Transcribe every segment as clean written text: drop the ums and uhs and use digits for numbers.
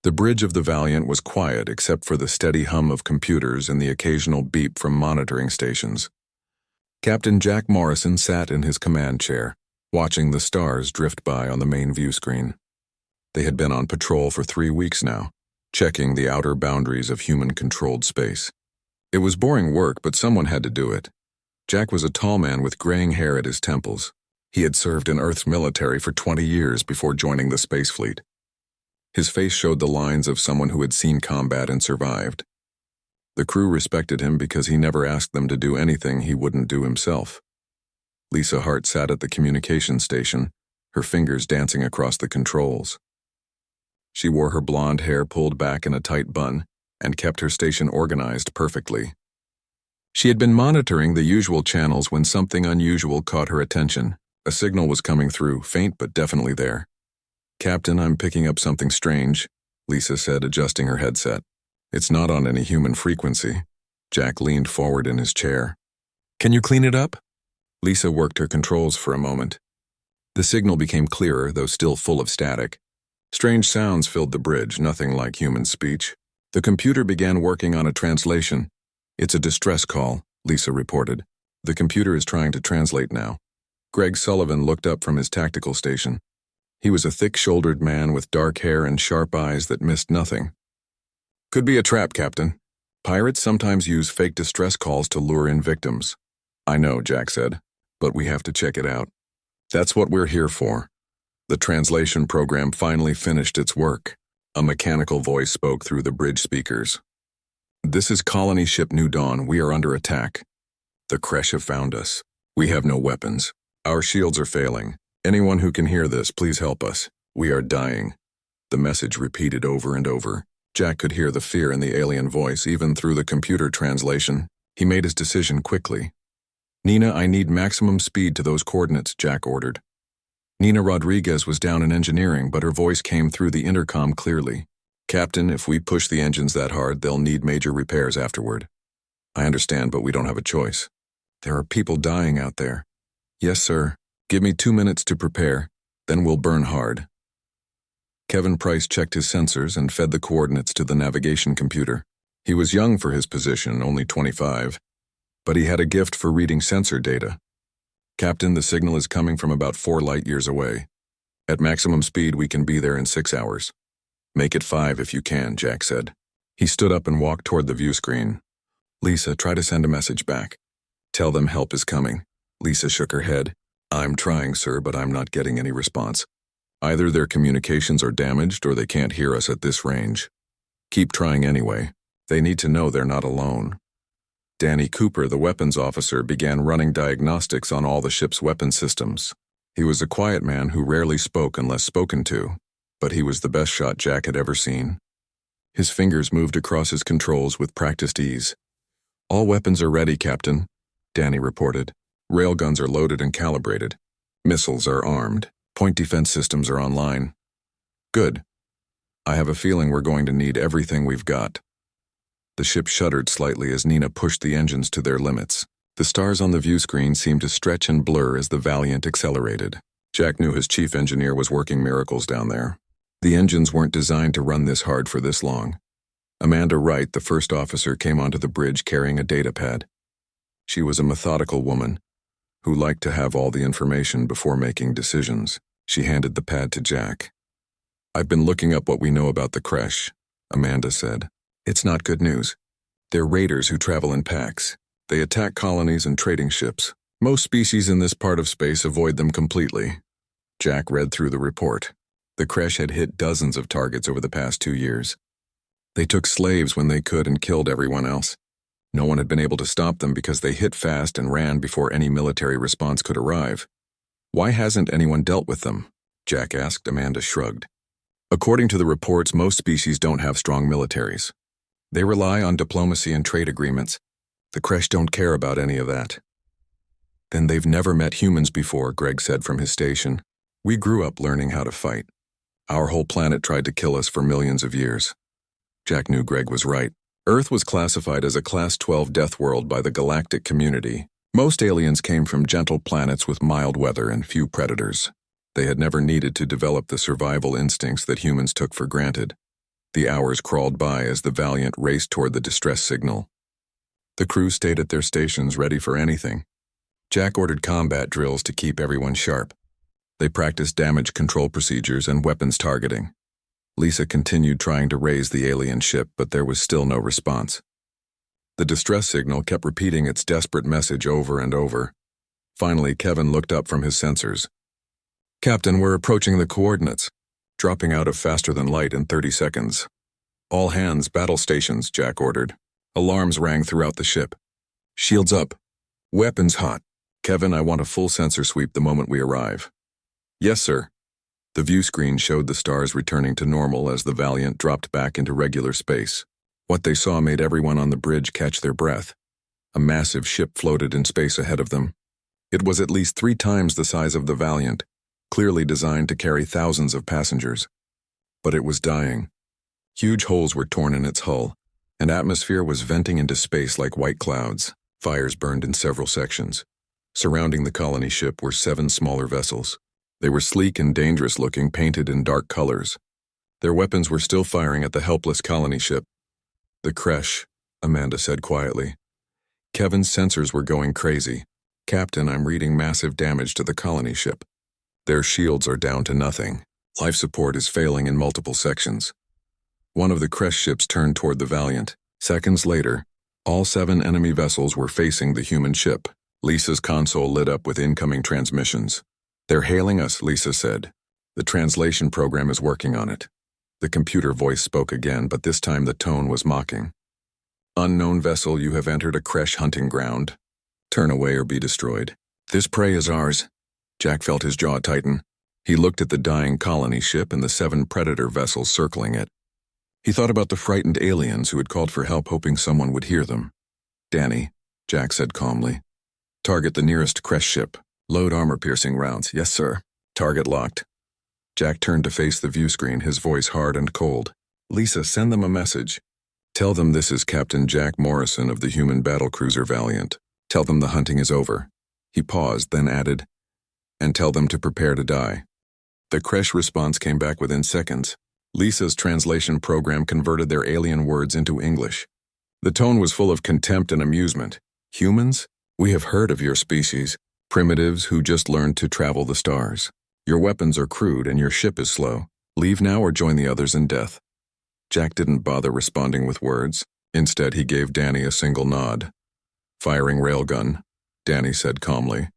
The bridge of the Valiant was quiet except for the steady hum of computers and the occasional beep from monitoring stations. Captain Jack Morrison sat in his command chair, watching the stars drift by on the main view screen. They had been on patrol for 3 weeks now, checking the outer boundaries of human-controlled space. It was boring work, but someone had to do it. Jack was a tall man with graying hair at his temples. He had served in Earth's military for 20 years before joining the space fleet. His face showed the lines of someone who had seen combat and survived. The crew respected him because he never asked them to do anything he wouldn't do himself. Lisa Hart sat at the communication station, her fingers dancing across the controls. She wore her blonde hair pulled back in a tight bun and kept her station organized perfectly. She had been monitoring the usual channels when something unusual caught her attention. A signal was coming through, faint but definitely there. "Captain, I'm picking up something strange," Lisa said, adjusting her headset. "It's not on any human frequency." Jack leaned forward in his chair. "Can you clean it up?" Lisa worked her controls for a moment. The signal became clearer, though still full of static. Strange sounds filled the bridge, nothing like human speech. The computer began working on a translation. "It's a distress call," Lisa reported. "The computer is trying to translate now." Greg Sullivan looked up from his tactical station. He was a thick-shouldered man with dark hair and sharp eyes that missed nothing. "Could be a trap, Captain. Pirates sometimes use fake distress calls to lure in victims." "I know," Jack said, "but we have to check it out." "That's what we're here for." The translation program finally finished its work. A mechanical voice spoke through the bridge speakers. "This is Colony Ship New Dawn. We are under attack. The Kresh have found us. We have no weapons. Our shields are failing. Anyone who can hear this, please help us. We are dying." The message repeated over and over. Jack could hear the fear in the alien voice, even through the computer translation. He made his decision quickly. "Nina, I need maximum speed to those coordinates," Jack ordered. Nina Rodriguez was down in engineering, but her voice came through the intercom clearly. "Captain, if we push the engines that hard, they'll need major repairs afterward." "I understand, but we don't have a choice. There are people dying out there." "Yes, sir. Give me 2 minutes to prepare, then we'll burn hard." Kevin Price checked his sensors and fed the coordinates to the navigation computer. He was young for his position, only 25, but he had a gift for reading sensor data. "Captain, the signal is coming from about 4 light years away. At maximum speed, we can be there in 6 hours. Make it 5 if you can," Jack said. He stood up and walked toward the view screen. "Lisa, try to send a message back. Tell them help is coming." Lisa shook her head. "I'm trying, sir, but I'm not getting any response. Either their communications are damaged or they can't hear us at this range. Keep trying anyway. They need to know they're not alone." Danny Cooper, the weapons officer, began running diagnostics on all the ship's weapon systems. He was a quiet man who rarely spoke unless spoken to, but he was the best shot Jack had ever seen. His fingers moved across his controls with practiced ease. "All weapons are ready, Captain," Danny reported. "Railguns are loaded and calibrated. Missiles are armed. Point defense systems are online." "Good. I have a feeling we're going to need everything we've got." The ship shuddered slightly as Nina pushed the engines to their limits. The stars on the view screen seemed to stretch and blur as the Valiant accelerated. Jack knew his chief engineer was working miracles down there. The engines weren't designed to run this hard for this long. Amanda Wright, the first officer, came onto the bridge carrying a datapad. She was a methodical woman who liked to have all the information before making decisions. She handed the pad to Jack. "I've been looking up what we know about the Kresh," Amanda said. "It's not good news. They're raiders who travel in packs. They attack colonies and trading ships. Most species in this part of space avoid them completely." Jack read through the report. The Kresh had hit dozens of targets over the past 2 years. They took slaves when they could and killed everyone else. No one had been able to stop them because they hit fast and ran before any military response could arrive. "Why hasn't anyone dealt with them?" Jack asked. Amanda shrugged. "According to the reports, most species don't have strong militaries. They rely on diplomacy and trade agreements. The Kresh don't care about any of that." "Then they've never met humans before," Greg said from his station. "We grew up learning how to fight. Our whole planet tried to kill us for millions of years." Jack knew Greg was right. Earth was classified as a Class 12 death world by the galactic community. Most aliens came from gentle planets with mild weather and few predators. They had never needed to develop the survival instincts that humans took for granted. The hours crawled by as the Valiant raced toward the distress signal. The crew stayed at their stations ready for anything. Jack ordered combat drills to keep everyone sharp. They practiced damage control procedures and weapons targeting. Lisa continued trying to raise the alien ship, but there was still no response. The distress signal kept repeating its desperate message over and over. Finally, Kevin looked up from his sensors. "Captain, we're approaching the coordinates, dropping out of faster than light in 30 seconds. All hands, battle stations," Jack ordered. Alarms rang throughout the ship. "Shields up. Weapons hot. Kevin, I want a full sensor sweep the moment we arrive." "Yes, sir." The view screen showed the stars returning to normal as the Valiant dropped back into regular space. What they saw made everyone on the bridge catch their breath. A massive ship floated in space ahead of them. It was at least 3 times the size of the Valiant, clearly designed to carry thousands of passengers. But it was dying. Huge holes were torn in its hull, and atmosphere was venting into space like white clouds. Fires burned in several sections. Surrounding the colony ship were 7 smaller vessels. They were sleek and dangerous looking, painted in dark colors. Their weapons were still firing at the helpless colony ship. "The creche," Amanda said quietly. Kevin's sensors were going crazy. "Captain, I'm reading massive damage to the colony ship. Their shields are down to nothing. Life support is failing in multiple sections." One of the creche ships turned toward the Valiant. Seconds later, all 7 enemy vessels were facing the human ship. Lisa's console lit up with incoming transmissions. "They're hailing us," Lisa said. "The translation program is working on it." The computer voice spoke again, but this time the tone was mocking. "Unknown vessel, you have entered a creche hunting ground. Turn away or be destroyed. This prey is ours." Jack felt his jaw tighten. He looked at the dying colony ship and the 7 predator vessels circling it. He thought about the frightened aliens who had called for help hoping someone would hear them. "Danny," Jack said calmly. "Target the nearest creche ship. Load armor-piercing rounds." "Yes, sir." Target locked. Jack turned to face the view screen, his voice hard and cold. "Lisa, send them a message. Tell them this is Captain Jack Morrison of the human battlecruiser Valiant. Tell them the hunting is over." He paused, then added, "And tell them to prepare to die." The creche response came back within seconds. Lisa's translation program converted their alien words into English. The tone was full of contempt and amusement. "Humans? We have heard of your species. Primitives who just learned to travel the stars. Your weapons are crude and your ship is slow. Leave now or join the others in death." Jack didn't bother responding with words. Instead, he gave Danny a single nod. "Firing railgun," Danny said calmly.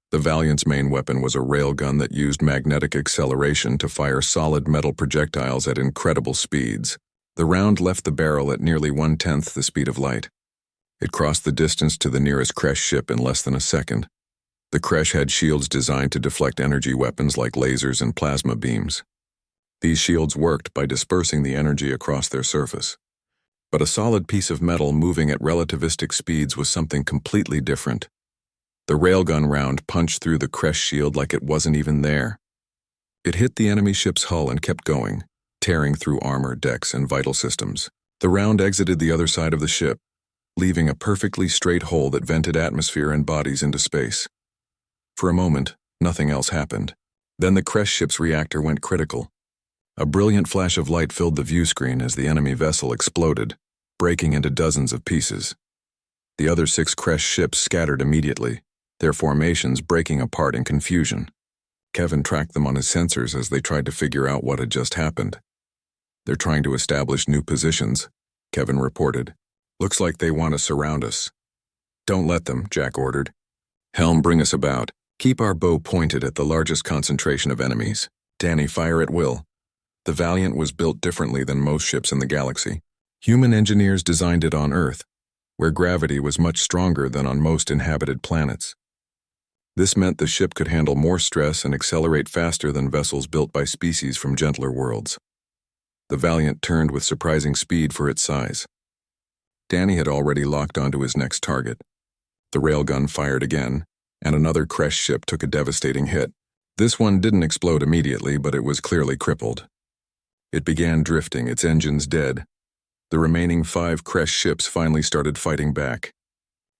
The Valiant's main weapon was a railgun that used magnetic acceleration to fire solid metal projectiles at incredible speeds. The round left the barrel at nearly 1/10 the speed of light. It crossed the distance to the nearest creche ship in less than a second. The creche had shields designed to deflect energy weapons like lasers and plasma beams. These shields worked by dispersing the energy across their surface. But a solid piece of metal moving at relativistic speeds was something completely different. The railgun round punched through the creche shield like it wasn't even there. It hit the enemy ship's hull and kept going, tearing through armor, decks, and vital systems. The round exited the other side of the ship, leaving a perfectly straight hole that vented atmosphere and bodies into space. For a moment, nothing else happened. Then the creche ship's reactor went critical. A brilliant flash of light filled the view screen as the enemy vessel exploded, breaking into dozens of pieces. The other 6 creche ships scattered immediately, their formations breaking apart in confusion. Kevin tracked them on his sensors as they tried to figure out what had just happened. "They're trying to establish new positions," Kevin reported. "Looks like they want to surround us." "Don't let them," Jack ordered. "Helm, bring us about. Keep our bow pointed at the largest concentration of enemies. Danny, fire at will." The Valiant was built differently than most ships in the galaxy. Human engineers designed it on Earth, where gravity was much stronger than on most inhabited planets. This meant the ship could handle more stress and accelerate faster than vessels built by species from gentler worlds. The Valiant turned with surprising speed for its size. Danny had already locked onto his next target. The railgun fired again, and another creche ship took a devastating hit. This one didn't explode immediately, but it was clearly crippled. It began drifting, its engines dead. The remaining 5 creche ships finally started fighting back.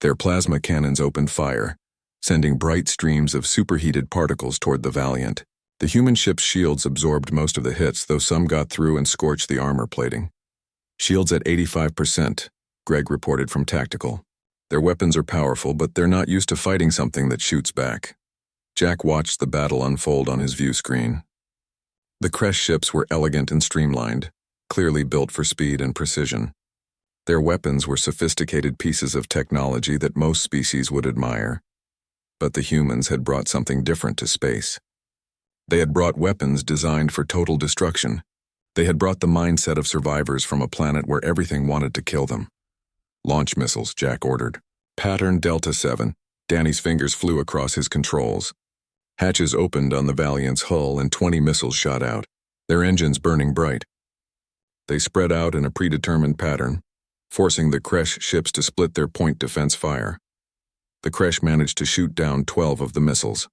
Their plasma cannons opened fire, sending bright streams of superheated particles toward the Valiant. The human ship's shields absorbed most of the hits, though some got through and scorched the armor plating. Shields at 85%, Greg reported from Tactical. Their weapons are powerful, but they're not used to fighting something that shoots back. Jack watched the battle unfold on his view screen. The Kresh ships were elegant and streamlined, clearly built for speed and precision. Their weapons were sophisticated pieces of technology that most species would admire. But the humans had brought something different to space. They had brought weapons designed for total destruction. They had brought the mindset of survivors from a planet where everything wanted to kill them. Launch missiles, Jack ordered. Pattern Delta 7. Danny's fingers flew across his controls. Hatches opened on the Valiant's hull and 20 missiles shot out, their engines burning bright. They spread out in a predetermined pattern, forcing the Kresh ships to split their point defense fire. The Kresh managed to shoot down 12 of the missiles.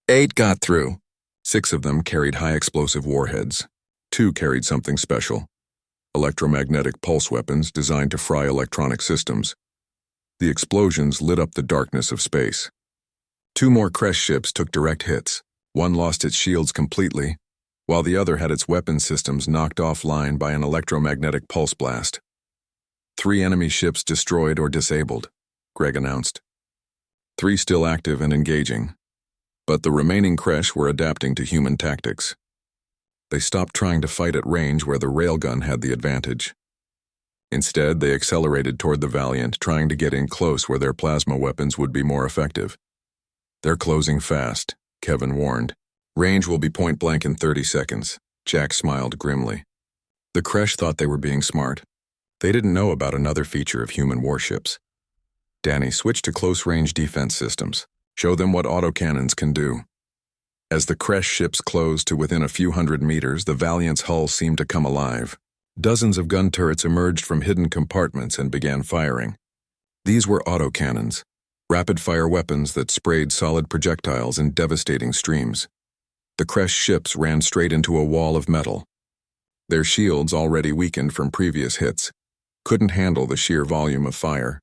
8 got through. 6 of them carried high-explosive warheads. 2 carried something special. Electromagnetic pulse weapons designed to fry electronic systems. The explosions lit up the darkness of space. 2 more Kresh ships took direct hits. One lost its shields completely, while the other had its weapon systems knocked offline by an electromagnetic pulse blast. 3 enemy ships destroyed or disabled, Greg announced. 3 still active and engaging. But the remaining Kresh were adapting to human tactics. They stopped trying to fight at range where the railgun had the advantage. Instead, they accelerated toward the Valiant, trying to get in close where their plasma weapons would be more effective. They're closing fast, Kevin warned. Range will be point blank in 30 seconds. Jack smiled grimly. The Kresh thought they were being smart. They didn't know about another feature of human warships. Danny switched to close-range defense systems. Show them what autocannons can do. As the Kresh ships closed to within a few hundred meters, the Valiant's hull seemed to come alive. Dozens of gun turrets emerged from hidden compartments and began firing. These were autocannons, rapid-fire weapons that sprayed solid projectiles in devastating streams. The Kresh ships ran straight into a wall of metal. Their shields, already weakened from previous hits, couldn't handle the sheer volume of fire.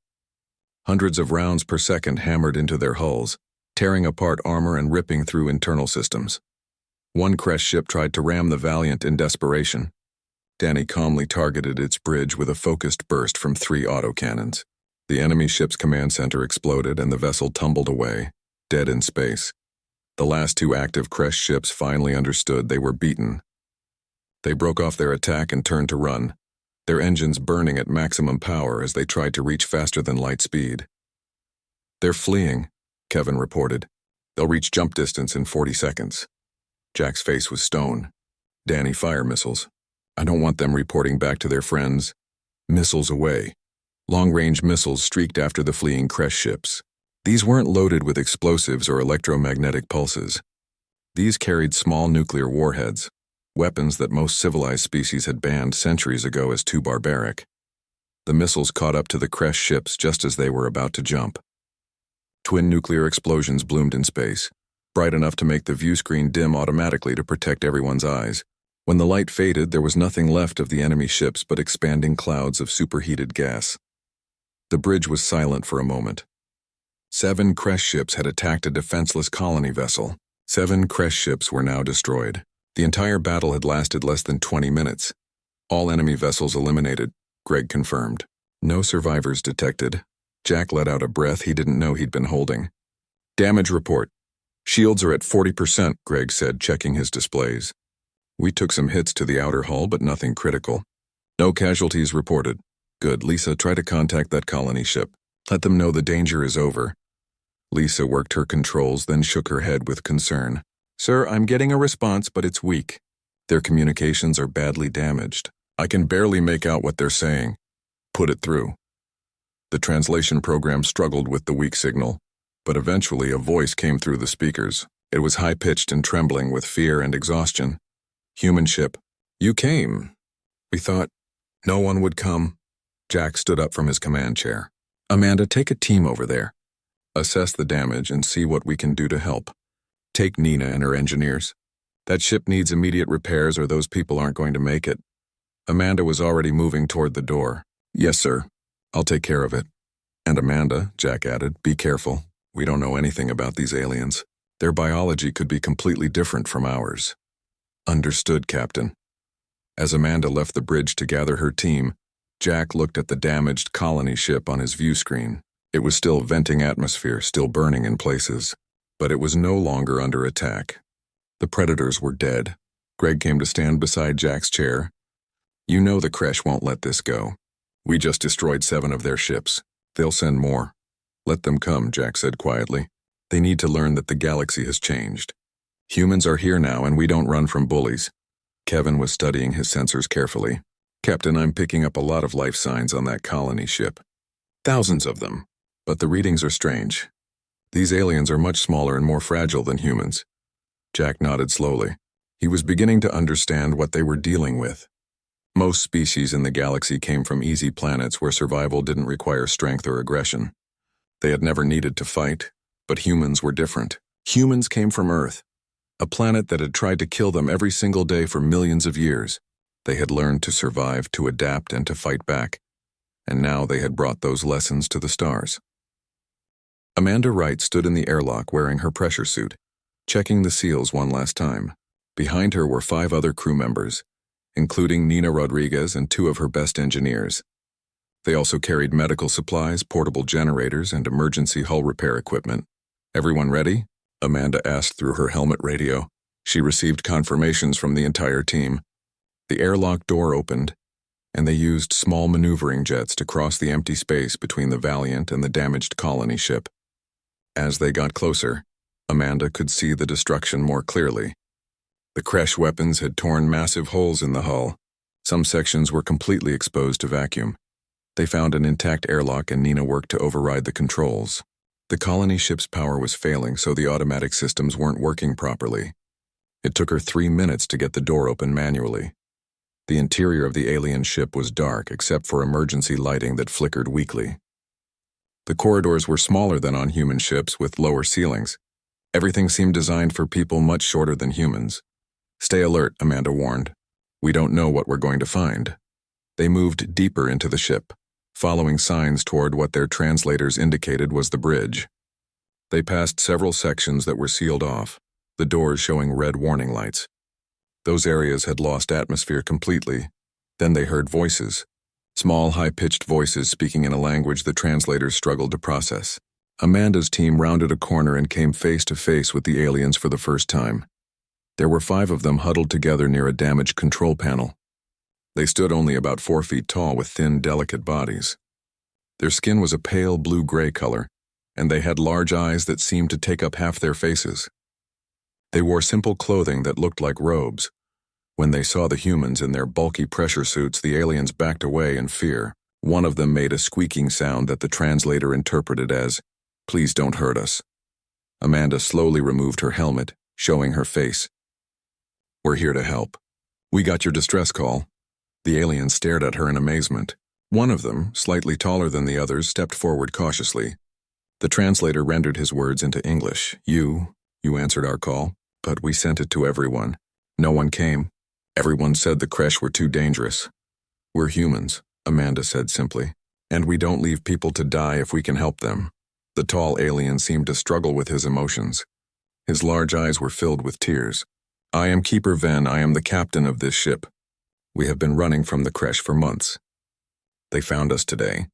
Hundreds of rounds per second hammered into their hulls, tearing apart armor and ripping through internal systems. One Kresh ship tried to ram the Valiant in desperation. Danny calmly targeted its bridge with a focused burst from 3 autocannons. The enemy ship's command center exploded and the vessel tumbled away, dead in space. The last 2 active Kresh ships finally understood they were beaten. They broke off their attack and turned to run, their engines burning at maximum power as they tried to reach faster than light speed. They're fleeing, Kevin reported. They'll reach jump distance in 40 seconds. Jack's face was stone. Danny, fire missiles. I don't want them reporting back to their friends. Missiles away. Long-range missiles streaked after the fleeing Kresh ships. These weren't loaded with explosives or electromagnetic pulses. These carried small nuclear warheads, weapons that most civilized species had banned centuries ago as too barbaric. The missiles caught up to the Kresh ships just as they were about to jump. Twin nuclear explosions bloomed in space, bright enough to make the view screen dim automatically to protect everyone's eyes. When the light faded, there was nothing left of the enemy ships but expanding clouds of superheated gas. The bridge was silent for a moment. 7 Kresh ships had attacked a defenseless colony vessel. 7 Kresh ships were now destroyed. The entire battle had lasted less than 20 minutes. All enemy vessels eliminated, Greg confirmed. No survivors detected. Jack let out a breath he didn't know he'd been holding. Damage report. Shields are at 40%, Greg said, checking his displays. We took some hits to the outer hull, but nothing critical. No casualties reported. Good. Lisa, try to contact that colony ship. Let them know the danger is over. Lisa worked her controls, then shook her head with concern. Sir, I'm getting a response, but it's weak. Their communications are badly damaged. I can barely make out what they're saying. Put it through. The translation program struggled with the weak signal, but eventually a voice came through the speakers. It was high-pitched and trembling with fear and exhaustion. Human ship. You came. We thought no one would come. Jack stood up from his command chair. Amanda, take a team over there. Assess the damage and see what we can do to help. Take Nina and her engineers. That ship needs immediate repairs or those people aren't going to make it. Amanda was already moving toward the door. Yes, sir. I'll take care of it. And Amanda, Jack added, be careful. We don't know anything about these aliens. Their biology could be completely different from ours. Understood, Captain. As Amanda left the bridge to gather her team, Jack looked at the damaged colony ship on his view screen. It was still venting atmosphere, still burning in places, but it was no longer under attack. The predators were dead. Greg came to stand beside Jack's chair. You know the Kresh won't let this go. We just destroyed 7 of their ships. They'll send more. Let them come, Jack said quietly. They need to learn that the galaxy has changed. Humans are here now, and we don't run from bullies. Kevin was studying his sensors carefully. Captain, I'm picking up a lot of life signs on that colony ship. Thousands of them. But the readings are strange. These aliens are much smaller and more fragile than humans. Jack nodded slowly. He was beginning to understand what they were dealing with. Most species in the galaxy came from easy planets where survival didn't require strength or aggression. They had never needed to fight, but humans were different. Humans came from Earth, a planet that had tried to kill them every single day for millions of years. They had learned to survive, to adapt, and to fight back. And now they had brought those lessons to the stars. Amanda Wright stood in the airlock wearing her pressure suit, checking the seals one last time. Behind her were 5 other crew members, including Nina Rodriguez and 2 of her best engineers. They also carried medical supplies, portable generators, and emergency hull repair equipment. Everyone ready? Amanda asked through her helmet radio. She received confirmations from the entire team. The airlock door opened, and they used small maneuvering jets to cross the empty space between the Valiant and the damaged colony ship. As they got closer, Amanda could see the destruction more clearly. The Kresh weapons had torn massive holes in the hull. Some sections were completely exposed to vacuum. They found an intact airlock, and Nina worked to override the controls. The colony ship's power was failing, so the automatic systems weren't working properly. It took her 3 minutes to get the door open manually. The interior of the alien ship was dark, except for emergency lighting that flickered weakly. The corridors were smaller than on human ships, with lower ceilings. Everything seemed designed for people much shorter than humans. Stay alert, Amanda warned. We don't know what we're going to find. They moved deeper into the ship, following signs toward what their translators indicated was the bridge. They passed several sections that were sealed off, the doors showing red warning lights. Those areas had lost atmosphere completely. Then they heard voices, small, high-pitched voices speaking in a language the translators struggled to process. Amanda's team rounded a corner and came face to face with the aliens for the first time. There were 5 of them huddled together near a damaged control panel. They stood only about 4 feet tall with thin, delicate bodies. Their skin was a pale blue-gray color, and they had large eyes that seemed to take up half their faces. They wore simple clothing that looked like robes. When they saw the humans in their bulky pressure suits, the aliens backed away in fear. One of them made a squeaking sound that the translator interpreted as, "Please don't hurt us." Amanda slowly removed her helmet, showing her face. "We're here to help. We got your distress call." The aliens stared at her in amazement. One of them, slightly taller than the others, stepped forward cautiously. The translator rendered his words into English. You answered our call, but we sent it to everyone. No one came. Everyone said the Kresh were too dangerous. We're humans, Amanda said simply, and we don't leave people to die if we can help them. The tall alien seemed to struggle with his emotions. His large eyes were filled with tears. I am Keeper Ven. I am the captain of this ship. We have been running from the Kresh for months. They found us today.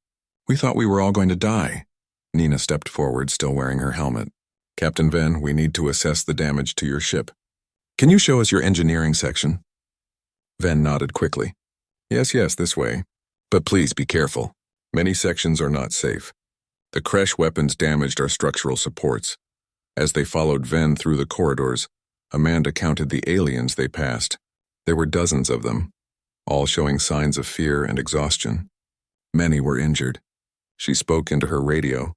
We thought we were all going to die. Nina stepped forward, still wearing her helmet. Captain Ven, we need to assess the damage to your ship. Can you show us your engineering section? Ven nodded quickly. Yes, this way. But please be careful. Many sections are not safe. The Kresh weapons damaged our structural supports. As they followed Ven through the corridors, Amanda counted the aliens they passed. There were dozens of them, all showing signs of fear and exhaustion. Many were injured. She spoke into her radio.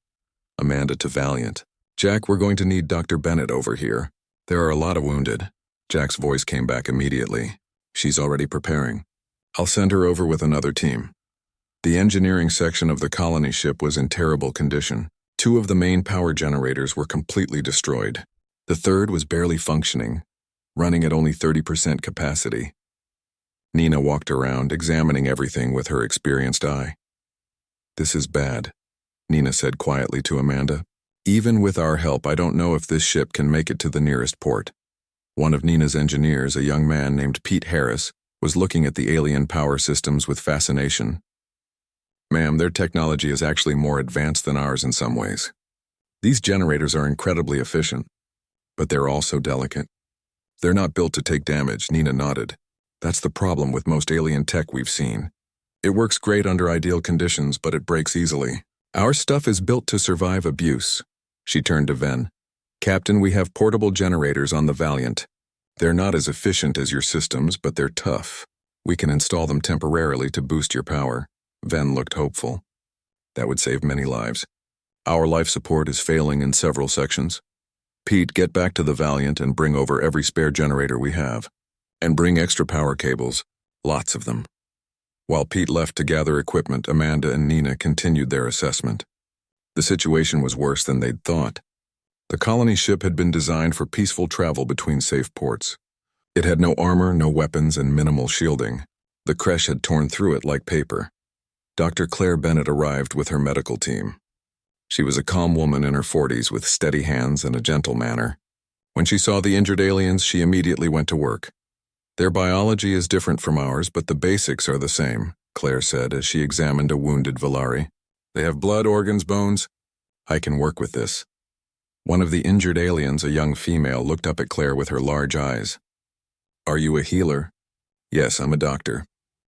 Amanda to Valiant. Jack, we're going to need Dr. Bennett over here. There are a lot of wounded. Jack's voice came back immediately. She's already preparing. I'll send her over with another team. The engineering section of the colony ship was in terrible condition. 2 of the main power generators were completely destroyed. The third was barely functioning, running at only 30% capacity. Nina walked around, examining everything with her experienced eye. This is bad, Nina said quietly to Amanda. Even with our help, I don't know if this ship can make it to the nearest port. One of Nina's engineers, a young man named Pete Harris, was looking at the alien power systems with fascination. Ma'am, their technology is actually more advanced than ours in some ways. These generators are incredibly efficient, but they're also delicate. They're not built to take damage, Nina nodded. That's the problem with most alien tech we've seen. It works great under ideal conditions, but it breaks easily. Our stuff is built to survive abuse. She turned to Ven. Captain, we have portable generators on the Valiant. They're not as efficient as your systems, but they're tough. We can install them temporarily to boost your power. Ven looked hopeful. That would save many lives. Our life support is failing in several sections. Pete, get back to the Valiant and bring over every spare generator we have. And bring extra power cables. Lots of them. While Pete left to gather equipment, Amanda and Nina continued their assessment. The situation was worse than they'd thought. The colony ship had been designed for peaceful travel between safe ports. It had no armor, no weapons, and minimal shielding. The creche had torn through it like paper. Dr. Claire Bennett arrived with her medical team. She was a calm woman in her 40s with steady hands and a gentle manner. When she saw the injured aliens, she immediately went to work. Their biology is different from ours, but the basics are the same, Claire said as she examined a wounded Valari. They have blood, organs, bones. I can work with this. One of the injured aliens, a young female, looked up at Claire with her large eyes. Are you a healer? Yes, I'm a doctor.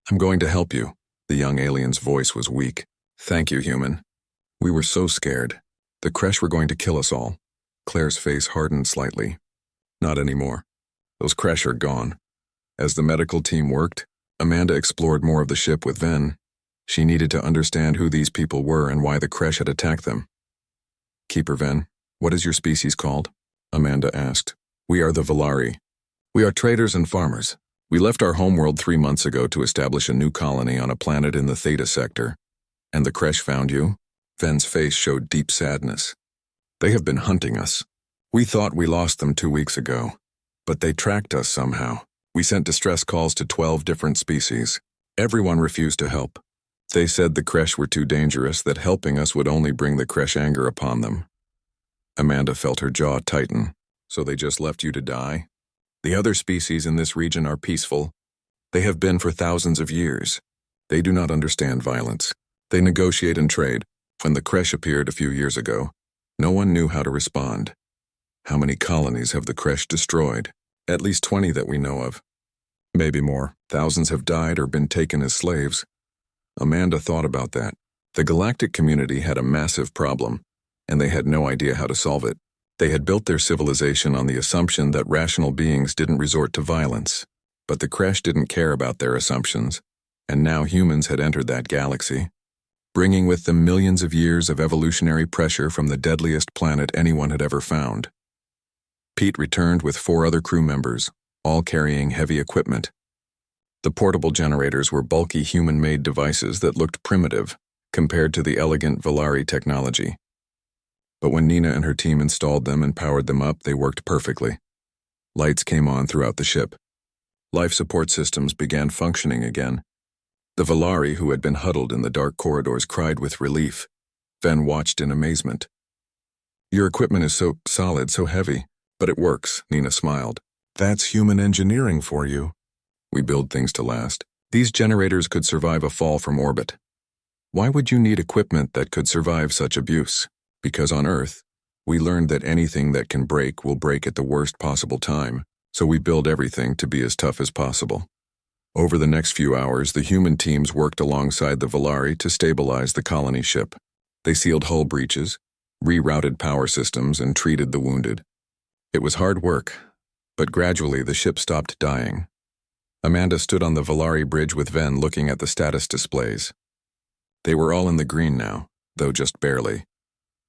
I'm going to help you. The young alien's voice was weak. Thank you, human. We were so scared. The creche were going to kill us all. Claire's face hardened slightly. Not anymore. Those creche are gone. As the medical team worked, Amanda explored more of the ship with Ven. She needed to understand who these people were and why the creche had attacked them. Keeper Ven, what is your species called? Amanda asked. We are the Valari. We are traders and farmers. We left our homeworld 3 months ago to establish a new colony on a planet in the Theta sector. And the creche found you? Ven's face showed deep sadness. They have been hunting us. We thought we lost them 2 weeks ago, but they tracked us somehow. We sent distress calls to 12 different species. Everyone refused to help. They said the creche were too dangerous, that helping us would only bring the creche anger upon them. Amanda felt her jaw tighten. So they just left you to die? The other species in this region are peaceful. They have been for thousands of years. They do not understand violence. They negotiate and trade. When the creche appeared a few years ago, no one knew how to respond. How many colonies have the creche destroyed? At least 20 that we know of. Maybe more. Thousands have died or been taken as slaves. Amanda thought about that. The galactic community had a massive problem, and they had no idea how to solve it. They had built their civilization on the assumption that rational beings didn't resort to violence. But the creche didn't care about their assumptions, and now humans had entered that galaxy, bringing with them millions of years of evolutionary pressure from the deadliest planet anyone had ever found. Pete returned with 4 other crew members, all carrying heavy equipment. The portable generators were bulky human-made devices that looked primitive compared to the elegant Valari technology. But when Nina and her team installed them and powered them up, they worked perfectly. Lights came on throughout the ship. Life support systems began functioning again. The Valari, who had been huddled in the dark corridors, cried with relief. Ven watched in amazement. Your equipment is so solid, so heavy, but it works, Nina smiled. That's human engineering for you. We build things to last. These generators could survive a fall from orbit. Why would you need equipment that could survive such abuse? Because on Earth, we learned that anything that can break will break at the worst possible time, so we build everything to be as tough as possible. Over the next few hours, the human teams worked alongside the Valari to stabilize the colony ship. They sealed hull breaches, rerouted power systems, and treated the wounded. It was hard work, but gradually the ship stopped dying. Amanda stood on the Valari bridge with Ven looking at the status displays. They were all in the green now, though just barely.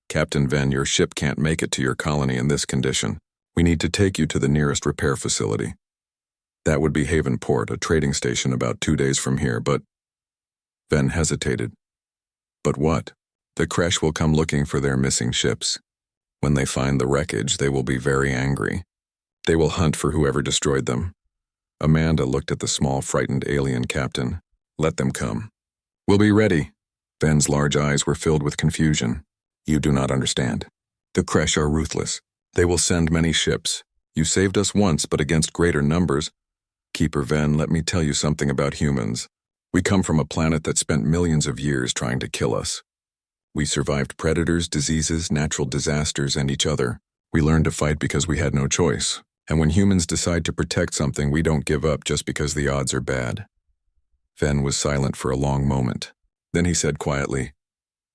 Captain Ven, your ship can't make it to your colony in this condition. We need to take you to the nearest repair facility. That would be Haven Port, a trading station about 2 days from here, but... Ven hesitated. But what? The creche will come looking for their missing ships. When they find the wreckage, they will be very angry. They will hunt for whoever destroyed them. Amanda looked at the small, frightened alien captain. Let them come. We'll be ready. Ven's large eyes were filled with confusion. You do not understand. The Kresh are ruthless. They will send many ships. You saved us once, but against greater numbers. Keeper Ven, let me tell you something about humans. We come from a planet that spent millions of years trying to kill us. We survived predators, diseases, natural disasters, and each other. We learned to fight because we had no choice. And when humans decide to protect something, we don't give up just because the odds are bad. Ven was silent for a long moment. Then he said quietly,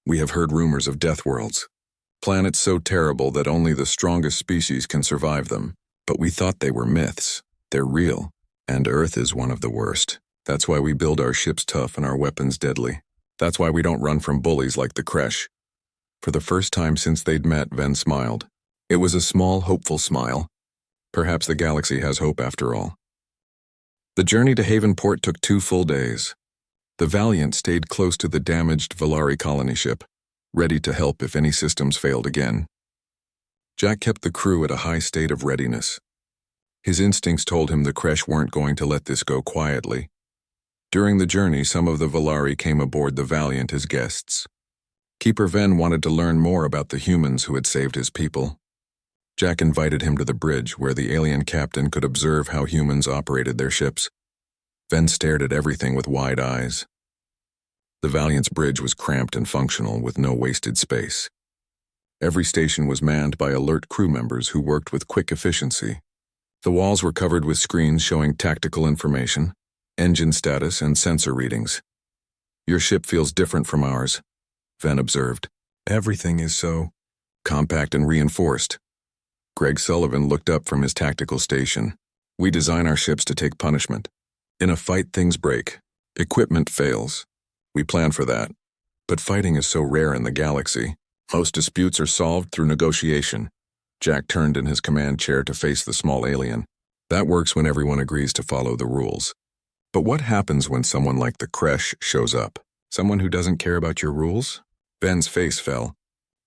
"We have heard rumors of death worlds. Planets so terrible that only the strongest species can survive them. But we thought they were myths. They're real. And Earth is one of the worst. That's why we build our ships tough and our weapons deadly. That's why we don't run from bullies like the Kresh." For the first time since they'd met, Ven smiled. It was a small, hopeful smile. Perhaps the galaxy has hope after all. The journey to Havenport took 2 full days. The Valiant stayed close to the damaged Valari colony ship, ready to help if any systems failed again. Jack kept the crew at a high state of readiness. His instincts told him the Kresh weren't going to let this go quietly. During the journey, some of the Valari came aboard the Valiant as guests. Keeper Ven wanted to learn more about the humans who had saved his people. Jack invited him to the bridge where the alien captain could observe how humans operated their ships. Ven stared at everything with wide eyes. The Valiant's bridge was cramped and functional with no wasted space. Every station was manned by alert crew members who worked with quick efficiency. The walls were covered with screens showing tactical information, engine status, and sensor readings. "Your ship feels different from ours," Ven observed. "Everything is so compact and reinforced." Greg Sullivan looked up from his tactical station. "We design our ships to take punishment. In a fight, things break. Equipment fails. We plan for that. But fighting is so rare in the galaxy. Most disputes are solved through negotiation." Jack turned in his command chair to face the small alien. "That works when everyone agrees to follow the rules. But what happens when someone like the Kresh shows up? Someone who doesn't care about your rules?" Ven's face fell.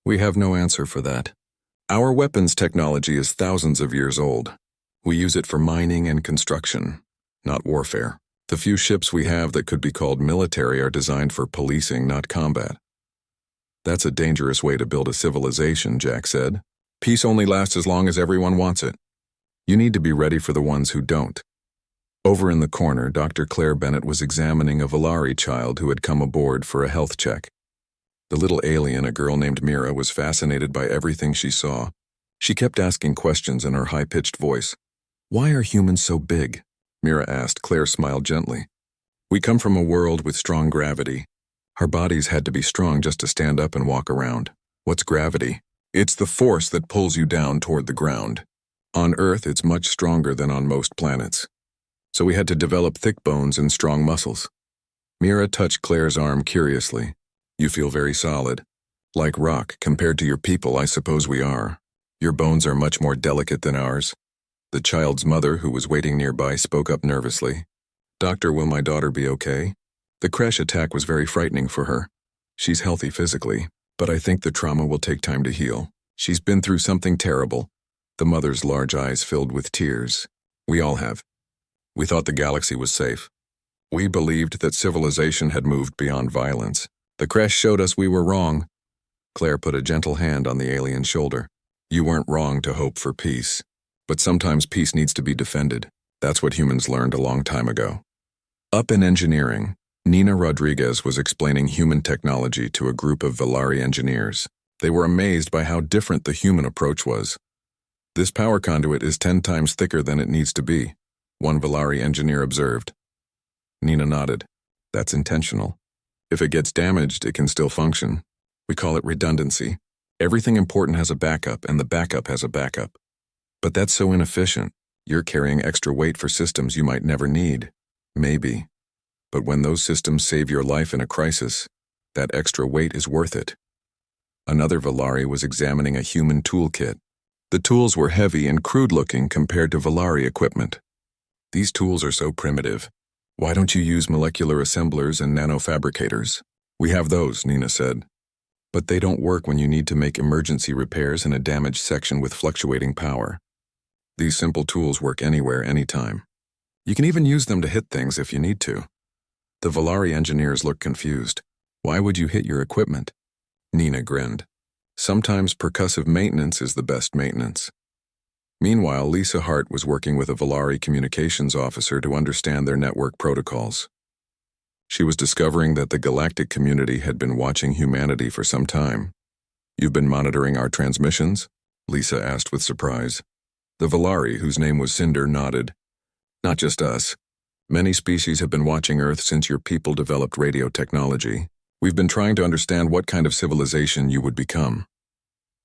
"We have no answer for that. Our weapons technology is thousands of years old. We use it for mining and construction, not warfare. The few ships we have that could be called military are designed for policing, not combat." "That's a dangerous way to build a civilization," Jack said. "Peace only lasts as long as everyone wants it. You need to be ready for the ones who don't." Over in the corner, Dr. Claire Bennett was examining a Valari child who had come aboard for a health check. The little alien, a girl named Mira, was fascinated by everything she saw. She kept asking questions in her high-pitched voice. "Why are humans so big?" Mira asked. Claire smiled gently. "We come from a world with strong gravity. Our bodies had to be strong just to stand up and walk around. What's gravity? It's the force that pulls you down toward the ground. On Earth, it's much stronger than on most planets. So we had to develop thick bones and strong muscles." Mira touched Claire's arm curiously. "You feel very solid. Like rock, compared to your people, I suppose we are. Your bones are much more delicate than ours." The child's mother, who was waiting nearby, spoke up nervously. "Doctor, will my daughter be okay? The Kresh attack was very frightening for her. She's healthy physically, but I think the trauma will take time to heal. She's been through something terrible." The mother's large eyes filled with tears. "We all have. We thought the galaxy was safe. We believed that civilization had moved beyond violence. The Kresh showed us we were wrong." Claire put a gentle hand on the alien's shoulder. "You weren't wrong to hope for peace. But sometimes peace needs to be defended. That's what humans learned a long time ago." Up in engineering, Nina Rodriguez was explaining human technology to a group of Valari engineers. They were amazed by how different the human approach was. "This power conduit is 10 times thicker than it needs to be," one Valari engineer observed. Nina nodded. "That's intentional. If it gets damaged, it can still function. We call it redundancy. Everything important has a backup, and the backup has a backup. But that's so inefficient. You're carrying extra weight for systems you might never need." "Maybe. But when those systems save your life in a crisis, that extra weight is worth it." Another Valari was examining a human toolkit. The tools were heavy and crude-looking compared to Valari equipment. "These tools are so primitive. Why don't you use molecular assemblers and nanofabricators?" "We have those," Nina said. "But they don't work when you need to make emergency repairs in a damaged section with fluctuating power. These simple tools work anywhere, anytime. You can even use them to hit things if you need to." The Valari engineers looked confused. "Why would you hit your equipment?" Nina grinned. Sometimes percussive maintenance is the best maintenance. Meanwhile, Lisa Hart was working with a Volari communications officer to understand their network protocols. She was discovering that the galactic community had been watching humanity for some time. "You've been monitoring our transmissions?" Lisa asked with surprise. The Volari, whose name was Cinder, nodded. "Not just us. Many species have been watching Earth since your people developed radio technology. We've been trying to understand what kind of civilization you would become."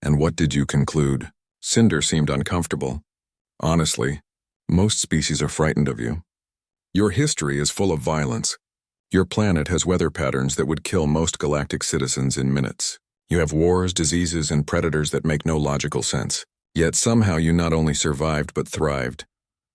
"And what did you conclude?" Cinder seemed uncomfortable. "Honestly, most species are frightened of you. Your history is full of violence. Your planet has weather patterns that would kill most galactic citizens in minutes. You have wars, diseases, and predators that make no logical sense. Yet somehow you not only survived but thrived."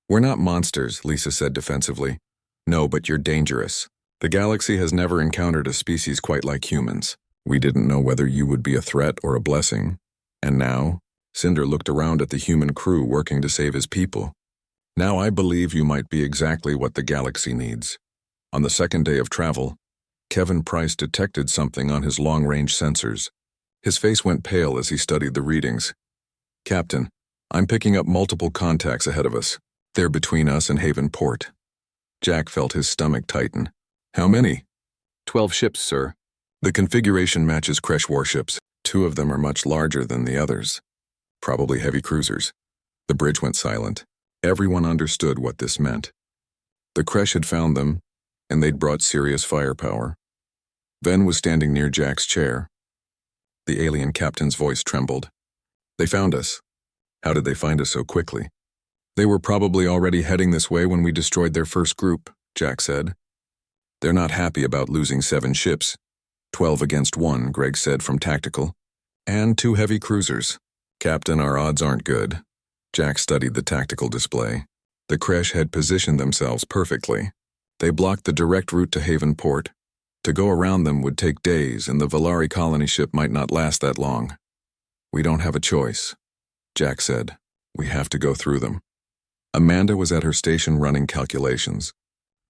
"We're not monsters," Lisa said defensively. "No, but you're dangerous. The galaxy has never encountered a species quite like humans. We didn't know whether you would be a threat or a blessing. And now?" Cinder looked around at the human crew working to save his people. "Now I believe you might be exactly what the galaxy needs." On the second day of travel, Kevin Price detected something on his long-range sensors. His face went pale as he studied the readings. "Captain, I'm picking up multiple contacts ahead of us. They're between us and Haven Port." Jack felt his stomach tighten. "How many?" 12 ships, sir. The configuration matches Kresh warships. 2 of them are much larger than the others. Probably heavy cruisers." The bridge went silent. Everyone understood what this meant. The Kresh had found them, and they'd brought serious firepower. Ven was standing near Jack's chair. The alien captain's voice trembled. "They found us. How did they find us so quickly?" "They were probably already heading this way when we destroyed their first group," Jack said. "They're not happy about losing 7 ships. 12 against 1, Greg said from Tactical. And 2 heavy cruisers. Captain, our odds aren't good." Jack studied the tactical display. The Kresh had positioned themselves perfectly. They blocked the direct route to Haven Port. To go around them would take days, and the Volari colony ship might not last that long. "We don't have a choice," Jack said. "We have to go through them." Amanda was at her station running calculations.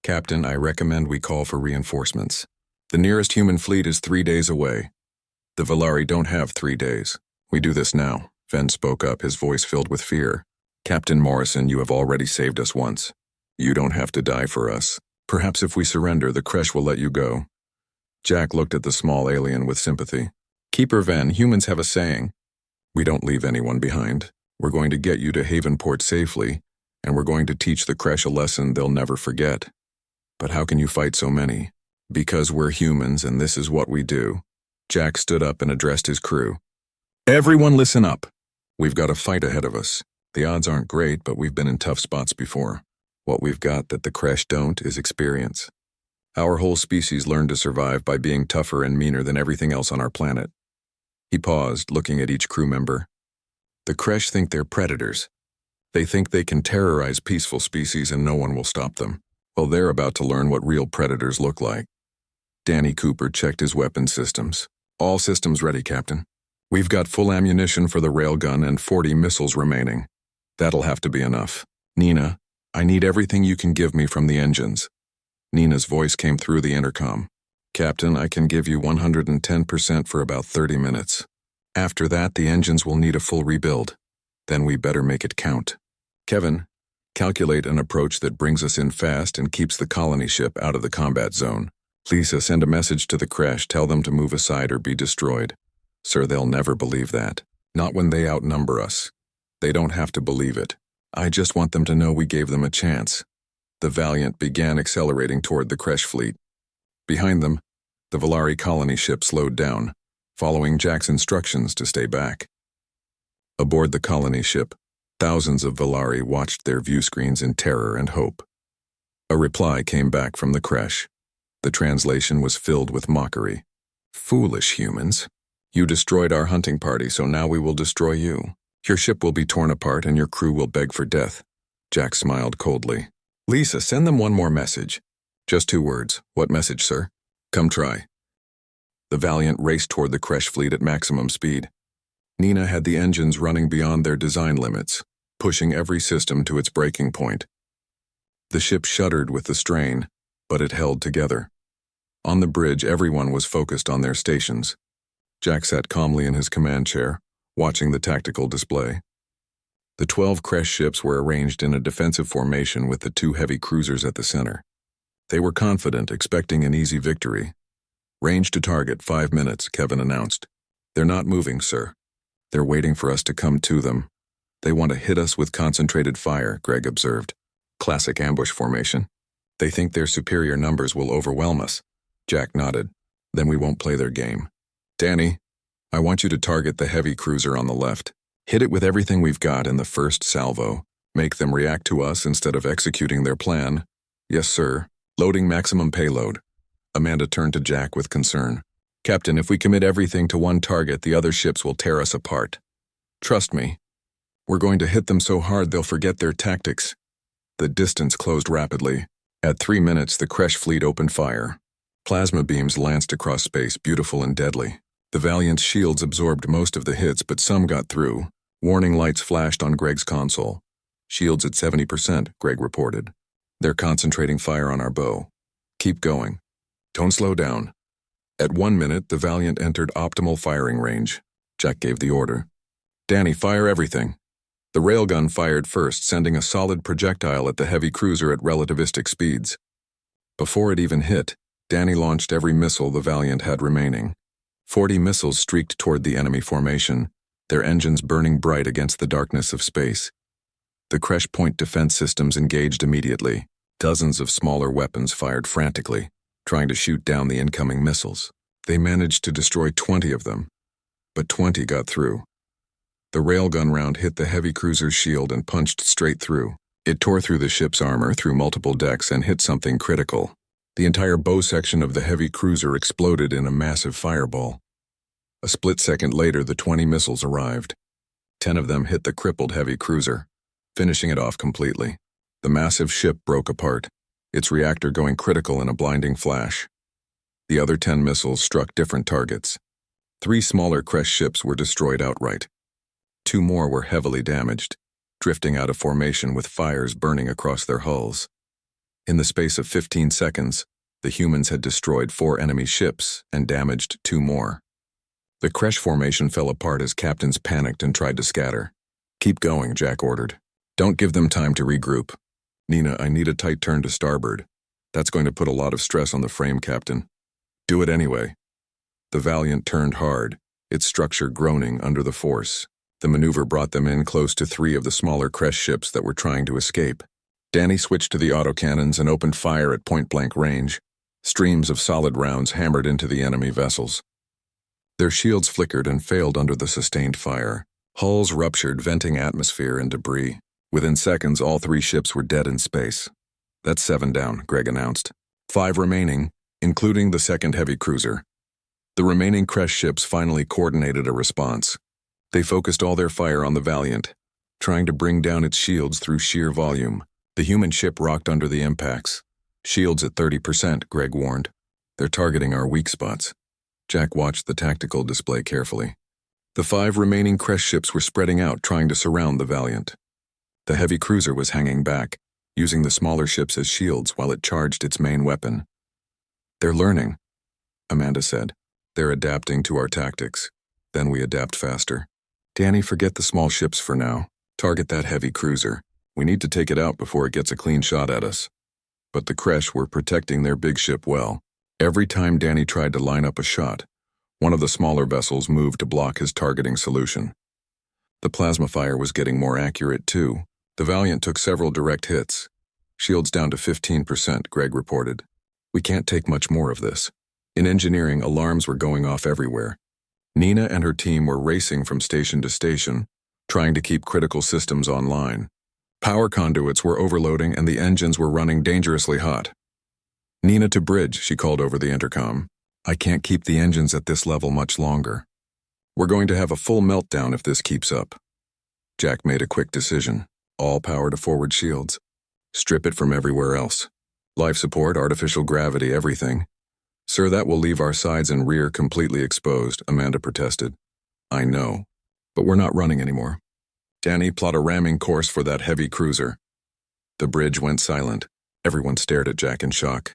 "Captain, I recommend we call for reinforcements. The nearest human fleet is 3 days away. The Volari don't have 3 days. We do this now." Ven spoke up, his voice filled with fear. "Captain Morrison, you have already saved us once. You don't have to die for us. Perhaps if we surrender, the Kresh will let you go." Jack looked at the small alien with sympathy. "Keeper Ven, humans have a saying. We don't leave anyone behind. We're going to get you to Haven Port safely, and we're going to teach the Kresh a lesson they'll never forget. But how can you fight so many?" "Because we're humans, and this is what we do." Jack stood up and addressed his crew. "Everyone listen up. We've got a fight ahead of us. The odds aren't great, but we've been in tough spots before. What we've got that the Kresh don't is experience. Our whole species learned to survive by being tougher and meaner than everything else on our planet." He paused, looking at each crew member. "The Kresh think they're predators. They think they can terrorize peaceful species and no one will stop them. Well, they're about to learn what real predators look like." Danny Cooper checked his weapon systems. "All systems ready, Captain. We've got full ammunition for the railgun and 40 missiles remaining. That'll have to be enough. Nina, I need everything you can give me from the engines." Nina's voice came through the intercom. "Captain, I can give you 110% for about 30 minutes. After that, the engines will need a full rebuild. Then we better make it count. Kevin, calculate an approach that brings us in fast and keeps the colony ship out of the combat zone. Lisa, send a message to the Kresh. Tell them to move aside or be destroyed." "Sir, they'll never believe that. Not when they outnumber us. They don't have to believe it. I just want them to know we gave them a chance." The Valiant began accelerating toward the Kresh fleet. Behind them, the Volari colony ship slowed down, following Jack's instructions to stay back. Aboard the colony ship, thousands of Volari watched their view screens in terror and hope. A reply came back from the Kresh. The translation was filled with mockery. "Foolish humans. You destroyed our hunting party, so now we will destroy you. Your ship will be torn apart and your crew will beg for death." Jack smiled coldly. "Lisa, send them one more message." "Just 2 words. What message, sir?" "Come try." The Valiant raced toward the Kresh fleet at maximum speed. Nina had the engines running beyond their design limits, pushing every system to its breaking point. The ship shuddered with the strain, but it held together. On the bridge, everyone was focused on their stations. Jack sat calmly in his command chair, watching the tactical display. The 12 Kresh ships were arranged in a defensive formation with the 2 heavy cruisers at the center. They were confident, expecting an easy victory. "Range to target, 5 minutes," Kevin announced. "They're not moving, sir. They're waiting for us to come to them. They want to hit us with concentrated fire," Greg observed. "Classic ambush formation. They think their superior numbers will overwhelm us." Jack nodded. "Then we won't play their game. Danny, I want you to target the heavy cruiser on the left. Hit it with everything we've got in the first salvo. Make them react to us instead of executing their plan." "Yes, sir. Loading maximum payload." Amanda turned to Jack with concern. "Captain, if we commit everything to one target, the other ships will tear us apart. Trust me. We're going to hit them so hard they'll forget their tactics." The distance closed rapidly. At 3 minutes, the Kresh fleet opened fire. Plasma beams lanced across space, beautiful and deadly. The Valiant's shields absorbed most of the hits, but some got through. Warning lights flashed on Greg's console. "Shields at 70%, Greg reported. "They're concentrating fire on our bow. Keep going. Don't slow down." At 1 minute, the Valiant entered optimal firing range. Jack gave the order. "Danny, fire everything." The railgun fired first, sending a solid projectile at the heavy cruiser at relativistic speeds. Before it even hit, Danny launched every missile the Valiant had remaining. 40 missiles streaked toward the enemy formation, their engines burning bright against the darkness of space. The Kresh point defense systems engaged immediately. Dozens of smaller weapons fired frantically, trying to shoot down the incoming missiles. They managed to destroy 20 of them, but 20 got through. The railgun round hit the heavy cruiser's shield and punched straight through. It tore through the ship's armor through multiple decks and hit something critical. The entire bow section of the heavy cruiser exploded in a massive fireball. A split second later, the 20 missiles arrived. 10 of them hit the crippled heavy cruiser, finishing it off completely. The massive ship broke apart, its reactor going critical in a blinding flash. The other 10 missiles struck different targets. 3 smaller Kresh ships were destroyed outright. 2 more were heavily damaged, drifting out of formation with fires burning across their hulls. In the space of 15 seconds, the humans had destroyed 4 enemy ships and damaged 2 more. The Kresh formation fell apart as captains panicked and tried to scatter. "Keep going," Jack ordered. "Don't give them time to regroup. Nina, I need a tight turn to starboard. That's going to put a lot of stress on the frame, Captain." "Do it anyway." The Valiant turned hard, its structure groaning under the force. The maneuver brought them in close to 3 of the smaller Kresh ships that were trying to escape. Danny switched to the autocannons and opened fire at point-blank range. Streams of solid rounds hammered into the enemy vessels. Their shields flickered and failed under the sustained fire. Hulls ruptured, venting atmosphere and debris. Within seconds, all 3 ships were dead in space. "That's 7 down," Greg announced. 5 remaining, including the second heavy cruiser. The remaining Kresh ships finally coordinated a response. They focused all their fire on the Valiant, trying to bring down its shields through sheer volume. The human ship rocked under the impacts. "Shields at 30%, Greg warned. "They're targeting our weak spots." Jack watched the tactical display carefully. The 5 remaining Kresh ships were spreading out, trying to surround the Valiant. The heavy cruiser was hanging back, using the smaller ships as shields while it charged its main weapon. "They're learning," Amanda said. "They're adapting to our tactics. Then we adapt faster. Danny, forget the small ships for now. Target that heavy cruiser. We need to take it out before it gets a clean shot at us." But the Kresh were protecting their big ship well. Every time Danny tried to line up a shot, one of the smaller vessels moved to block his targeting solution. The plasma fire was getting more accurate too. The Valiant took several direct hits. "Shields down to 15%, Greg reported. "We can't take much more of this." In engineering, alarms were going off everywhere. Nina and her team were racing from station to station, trying to keep critical systems online. Power conduits were overloading and the engines were running dangerously hot. "Nina, to bridge," she called over the intercom. "I can't keep the engines at this level much longer. We're going to have a full meltdown if this keeps up." Jack made a quick decision. All power to forward shields. Strip it from everywhere else. Life support, artificial gravity, everything. "Sir, that will leave our sides and rear completely exposed," Amanda protested. "I know, but we're not running anymore. Danny, plot a ramming course for that heavy cruiser." The bridge went silent. Everyone stared at Jack in shock.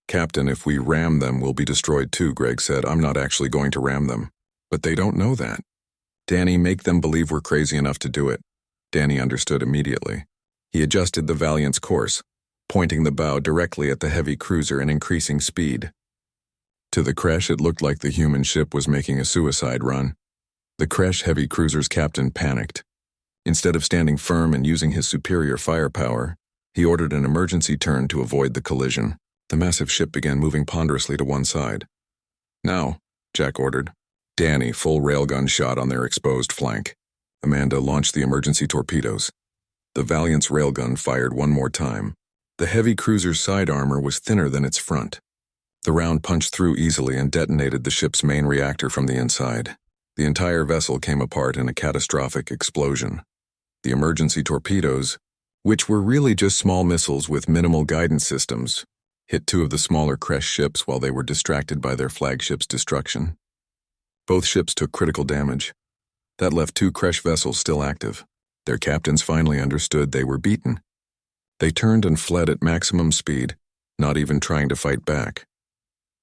"Captain, if we ram them, we'll be destroyed too," Greg said. "I'm not actually going to ram them." But they don't know that. Danny, make them believe we're crazy enough to do it. Danny understood immediately. He adjusted the Valiant's course, pointing the bow directly at the heavy cruiser and increasing speed. To the Kresh, it looked like the human ship was making a suicide run. The Kresh heavy cruiser's captain panicked. Instead of standing firm and using his superior firepower, he ordered an emergency turn to avoid the collision. The massive ship began moving ponderously to one side. Now, Jack ordered. Danny, full railgun shot on their exposed flank. Amanda launched the emergency torpedoes. The Valiant's railgun fired one more time. The heavy cruiser's side armor was thinner than its front. The round punched through easily and detonated the ship's main reactor from the inside. The entire vessel came apart in a catastrophic explosion. The emergency torpedoes, which were really just small missiles with minimal guidance systems, hit two of the smaller Kresh ships while they were distracted by their flagship's destruction. Both ships took critical damage. That left two Kresh vessels still active. Their captains finally understood they were beaten. They turned and fled at maximum speed, not even trying to fight back.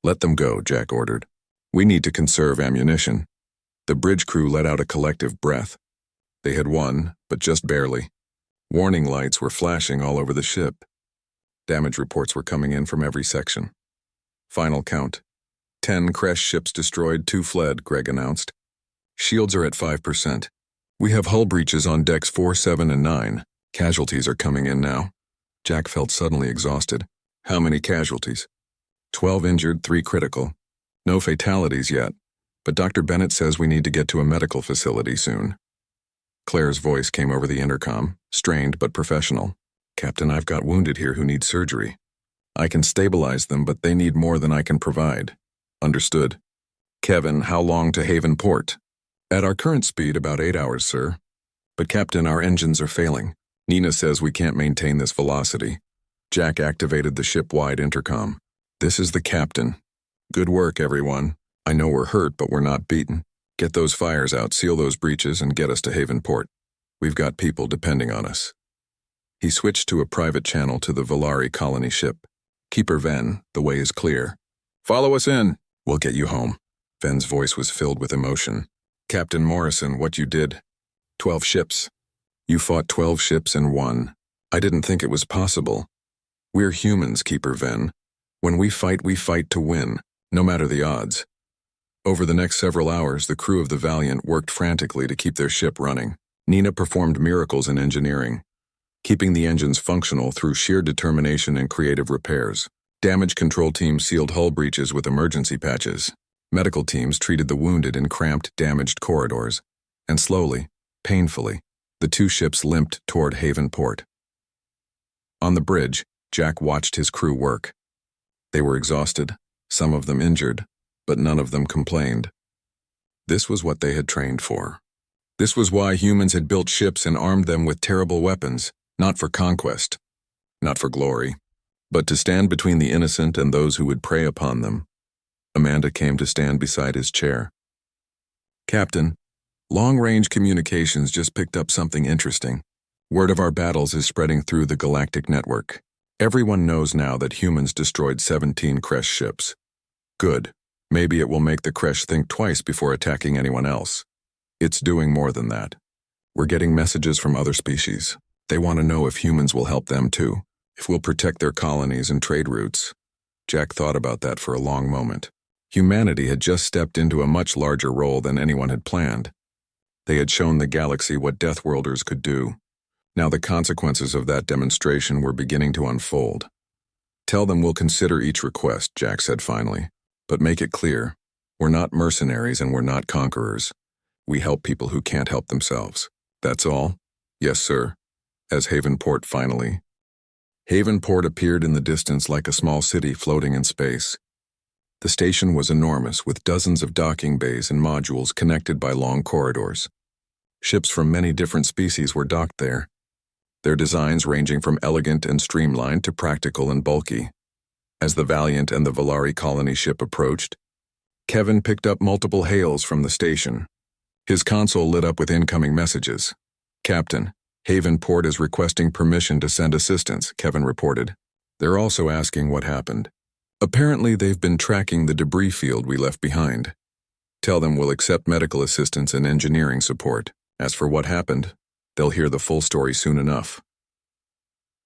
Let them go, Jack ordered. We need to conserve ammunition. The bridge crew let out a collective breath. They had won, but just barely. Warning lights were flashing all over the ship. Damage reports were coming in from every section. Final count. 10 Kresh ships destroyed, 2 fled, Greg announced. Shields are at 5%. We have hull breaches on decks 4, 7, and 9. Casualties are coming in now. Jack felt suddenly exhausted. How many casualties? 12 injured, 3 critical. No fatalities yet, but Dr. Bennett says we need to get to a medical facility soon. Claire's voice came over the intercom, strained but professional. Captain, I've got wounded here who need surgery. I can stabilize them, but they need more than I can provide. Understood. Kevin, how long to Haven Port? At our current speed, about 8 hours, sir. But Captain, our engines are failing. Nina says we can't maintain this velocity. Jack activated the ship-wide intercom. This is the captain. Good work, everyone. I know we're hurt, but we're not beaten. Get those fires out, seal those breaches, and get us to Haven Port. We've got people depending on us. He switched to a private channel to the Volari colony ship. Keeper Ven, the way is clear. Follow us in. We'll get you home. Ven's voice was filled with emotion. Captain Morrison, what you did. 12 ships. You fought 12 ships and won. I didn't think it was possible. We're humans, Keeper Ven. When we fight to win, no matter the odds. Over the next several hours, the crew of the Valiant worked frantically to keep their ship running. Nina performed miracles in engineering, keeping the engines functional through sheer determination and creative repairs. Damage control teams sealed hull breaches with emergency patches. Medical teams treated the wounded in cramped, damaged corridors. And slowly, painfully, the two ships limped toward Haven Port. On the bridge, Jack watched his crew work. They were exhausted, some of them injured, but none of them complained. This was what they had trained for. This was why humans had built ships and armed them with terrible weapons, not for conquest, not for glory, but to stand between the innocent and those who would prey upon them. Amanda came to stand beside his chair. Captain, long-range communications just picked up something interesting. Word of our battles is spreading through the galactic network. Everyone knows now that humans destroyed 17 Kresh ships. Good. Maybe it will make the Kresh think twice before attacking anyone else. It's doing more than that. We're getting messages from other species. They want to know if humans will help them too, if we'll protect their colonies and trade routes. Jack thought about that for a long moment. Humanity had just stepped into a much larger role than anyone had planned. They had shown the galaxy what Deathworlders could do. Now the consequences of that demonstration were beginning to unfold. Tell them we'll consider each request, Jack said finally. But make it clear, we're not mercenaries and we're not conquerors. We help people who can't help themselves. That's all? Yes, sir. As Haven Port finally. Haven Port appeared in the distance like a small city floating in space. The station was enormous, with dozens of docking bays and modules connected by long corridors. Ships from many different species were docked there, their designs ranging from elegant and streamlined to practical and bulky. As the Valiant and the Volari colony ship approached, Kevin picked up multiple hails from the station. His console lit up with incoming messages. Captain, Haven Port is requesting permission to send assistance, Kevin reported. They're also asking what happened. Apparently they've been tracking the debris field we left behind. Tell them we'll accept medical assistance and engineering support. As for what happened, they'll hear the full story soon enough.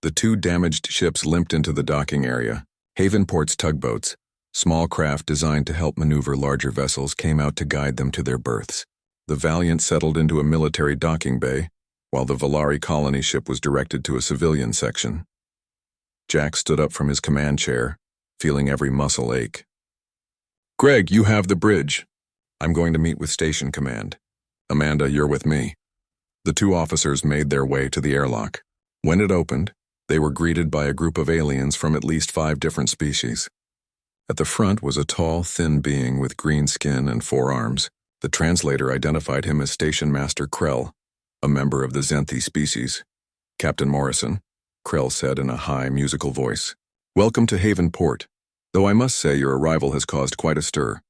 The two damaged ships limped into the docking area. Havenport's tugboats, small craft designed to help maneuver larger vessels, came out to guide them to their berths. The Valiant settled into a military docking bay, while the Valari colony ship was directed to a civilian section. Jack stood up from his command chair, feeling every muscle ache. "Greg, you have the bridge. I'm going to meet with Station Command. Amanda, you're with me." The two officers made their way to the airlock. When it opened, they were greeted by a group of aliens from at least 5 different species. At the front was a tall, thin being with green skin and 4 arms. The translator identified him as Station Master Krell, a member of the Zenthi species. "Captain Morrison," Krell said in a high, musical voice. "Welcome to Havenport, though I must say your arrival has caused quite a stir.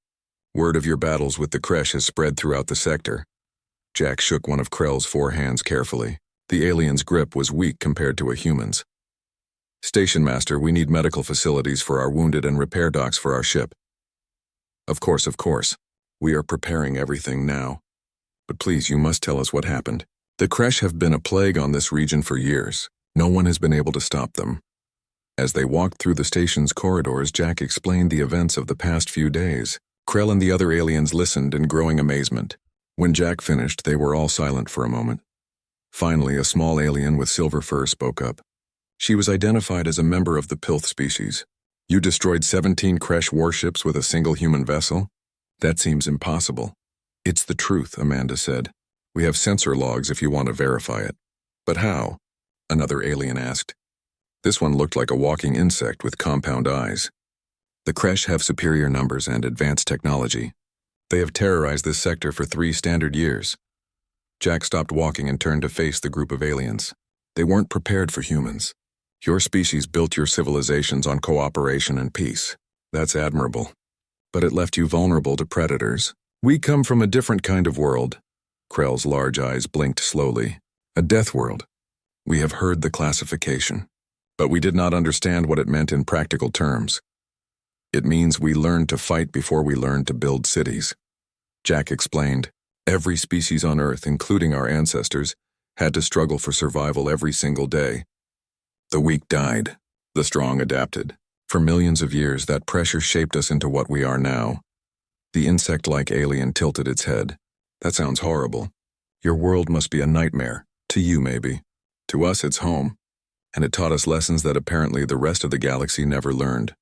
Word of your battles with the Kresh has spread throughout the sector." Jack shook one of Krell's 4 hands carefully. The alien's grip was weak compared to a human's. "Station Master, we need medical facilities for our wounded and repair docks for our ship." Of course. We are preparing everything now. But please, you must tell us what happened. The Kresh have been a plague on this region for years. No one has been able to stop them." As they walked through the station's corridors, Jack explained the events of the past few days. Krell and the other aliens listened in growing amazement. When Jack finished, they were all silent for a moment. Finally, a small alien with silver fur spoke up. She was identified as a member of the Pilth species. "You destroyed 17 Kresh warships with a single human vessel? That seems impossible." "It's the truth," Amanda said. "We have sensor logs if you want to verify it." "But how?" another alien asked. This one looked like a walking insect with compound eyes. "The Kresh have superior numbers and advanced technology. They have terrorized this sector for 3 standard years." Jack stopped walking and turned to face the group of aliens. "They weren't prepared for humans. Your species built your civilizations on cooperation and peace. That's admirable. But it left you vulnerable to predators. We come from a different kind of world." Krell's large eyes blinked slowly. "A death world. We have heard the classification, but we did not understand what it meant in practical terms. It means we learned to fight before we learned to build cities." Jack explained. "Every species on Earth, including our ancestors, had to struggle for survival every single day. The weak died. The strong adapted. For millions of years, that pressure shaped us into what we are now." The insect-like alien tilted its head. "That sounds horrible. Your world must be a nightmare. To you, maybe. To us, it's home. And it taught us lessons that apparently the rest of the galaxy never learned."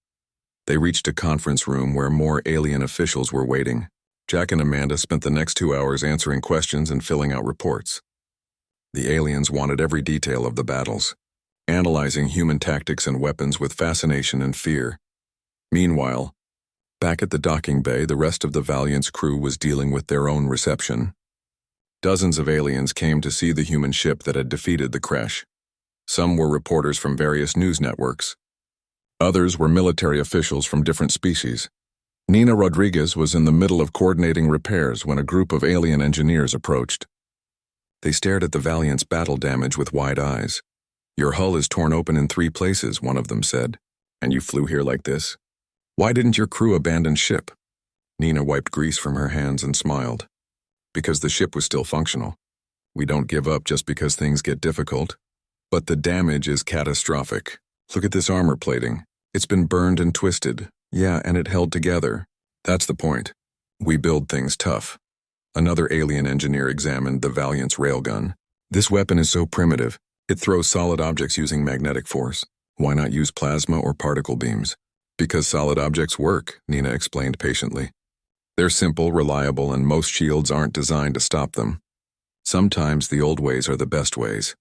They reached a conference room where more alien officials were waiting. Jack and Amanda spent the next 2 hours answering questions and filling out reports. The aliens wanted every detail of the battles, analyzing human tactics and weapons with fascination and fear. Meanwhile, back at the docking bay, the rest of the Valiant's crew was dealing with their own reception. Dozens of aliens came to see the human ship that had defeated the Kresh. Some were reporters from various news networks. Others were military officials from different species. Nina Rodriguez was in the middle of coordinating repairs when a group of alien engineers approached. They stared at the Valiant's battle damage with wide eyes. "Your hull is torn open in 3 places, one of them said. "And you flew here like this? Why didn't your crew abandon ship?" Nina wiped grease from her hands and smiled. "Because the ship was still functional. We don't give up just because things get difficult. But the damage is catastrophic. Look at this armor plating. It's been burned and twisted. Yeah, and it held together. That's the point. We build things tough." Another alien engineer examined the Valiant's railgun. "This weapon is so primitive. It throws solid objects using magnetic force. Why not use plasma or particle beams?" "Because solid objects work," Nina explained patiently. "They're simple, reliable, and most shields aren't designed to stop them. Sometimes the old ways are the best ways."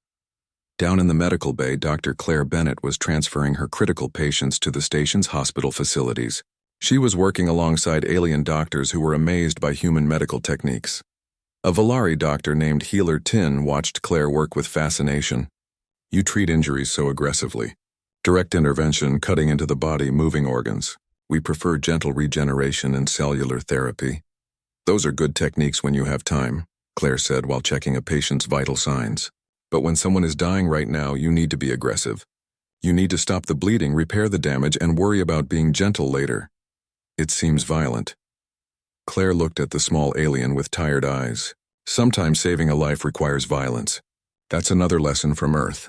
Down in the medical bay, Dr. Claire Bennett was transferring her critical patients to the station's hospital facilities. She was working alongside alien doctors who were amazed by human medical techniques. A Valari doctor named Healer Tin watched Claire work with fascination. "You treat injuries so aggressively. Direct intervention, cutting into the body, moving organs. We prefer gentle regeneration and cellular therapy. Those are good techniques when you have time," Claire said while checking a patient's vital signs. "But when someone is dying right now, you need to be aggressive. You need to stop the bleeding, repair the damage, and worry about being gentle later. It seems violent." Claire looked at the small alien with tired eyes. Sometimes saving a life requires violence. That's another lesson from Earth.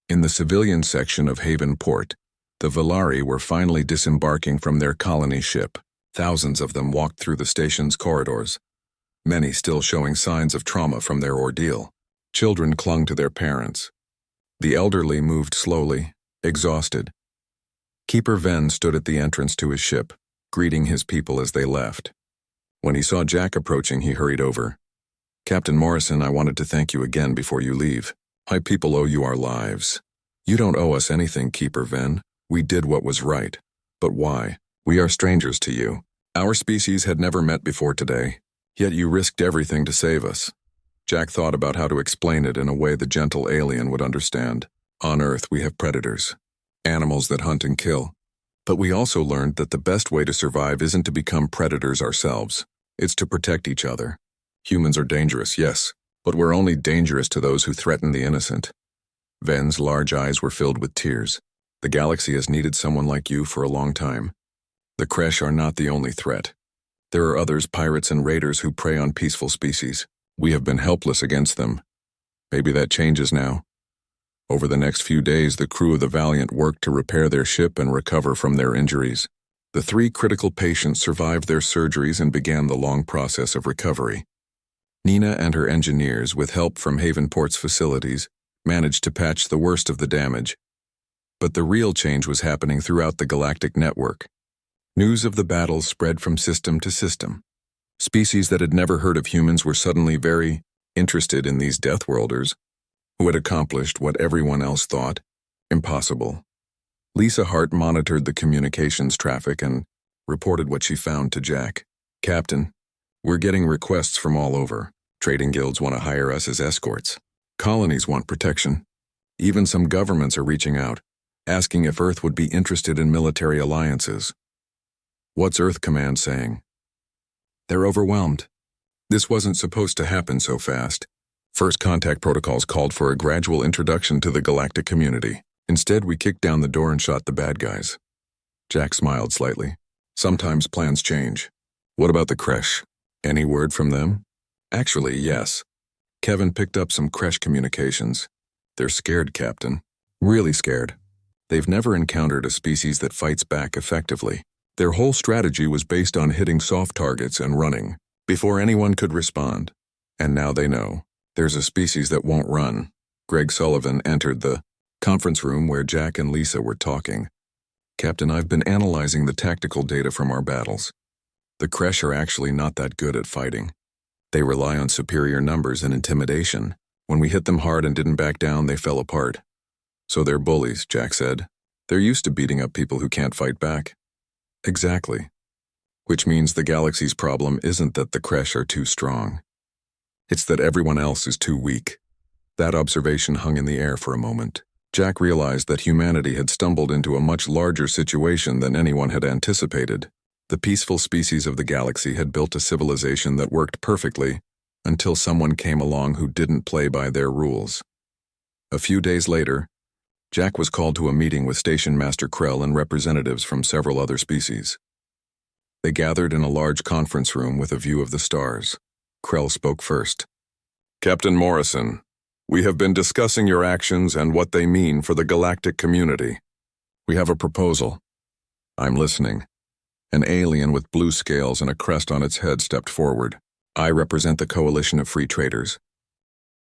In the civilian section of Haven Port, the Valari were finally disembarking from their colony ship. Thousands of them walked through the station's corridors, many still showing signs of trauma from their ordeal. Children clung to their parents. The elderly moved slowly, exhausted. Keeper Venn stood at the entrance to his ship, greeting his people as they left. When he saw Jack approaching, he hurried over. "Captain Morrison, I wanted to thank you again before you leave. My people owe you our lives." "You don't owe us anything, Keeper Venn. We did what was right." "But why? We are strangers to you. Our species had never met before today, yet you risked everything to save us." Jack thought about how to explain it in a way the gentle alien would understand. "On Earth, we have predators, animals that hunt and kill. But we also learned that the best way to survive isn't to become predators ourselves. It's to protect each other. Humans are dangerous, yes, but we're only dangerous to those who threaten the innocent." Venn's large eyes were filled with tears. "The galaxy has needed someone like you for a long time. The Kresh are not the only threat. There are others, pirates and raiders, who prey on peaceful species. We have been helpless against them. Maybe that changes now." Over the next few days, the crew of the Valiant worked to repair their ship and recover from their injuries. The 3 critical patients survived their surgeries and began the long process of recovery. Nina and her engineers, with help from Havenport's facilities, managed to patch the worst of the damage. But the real change was happening throughout the galactic network. News of the battles spread from system to system. Species that had never heard of humans were suddenly very interested in these Deathworlders, who had accomplished what everyone else thought impossible. Lisa Hart monitored the communications traffic and reported what she found to Jack. "Captain, we're getting requests from all over. Trading guilds want to hire us as escorts. Colonies want protection. Even some governments are reaching out, asking if Earth would be interested in military alliances." "What's Earth Command saying?" "They're overwhelmed. This wasn't supposed to happen so fast. First contact protocols called for a gradual introduction to the galactic community. Instead, we kicked down the door and shot the bad guys." Jack smiled slightly. "Sometimes plans change. What about the Kresh? Any word from them?" "Actually, yes. Kevin picked up some Kresh communications. They're scared, Captain. Really scared. They've never encountered a species that fights back effectively. Their whole strategy was based on hitting soft targets and running before anyone could respond. And now they know. There's a species that won't run." Greg Sullivan entered the conference room where Jack and Lisa were talking. "Captain, I've been analyzing the tactical data from our battles. The Kresh are actually not that good at fighting. They rely on superior numbers and intimidation. When we hit them hard and didn't back down, they fell apart." "So they're bullies," Jack said. "They're used to beating up people who can't fight back." "Exactly. Which means the galaxy's problem isn't that the Kresh are too strong. It's that everyone else is too weak." That observation hung in the air for a moment. Jack realized that humanity had stumbled into a much larger situation than anyone had anticipated. The peaceful species of the galaxy had built a civilization that worked perfectly until someone came along who didn't play by their rules. A few days later, Jack was called to a meeting with Station Master Krell and representatives from several other species. They gathered in a large conference room with a view of the stars. Krell spoke first. "Captain Morrison, we have been discussing your actions and what they mean for the galactic community. We have a proposal." "I'm listening." An alien with blue scales and a crest on its head stepped forward. "I represent the Coalition of Free Traders.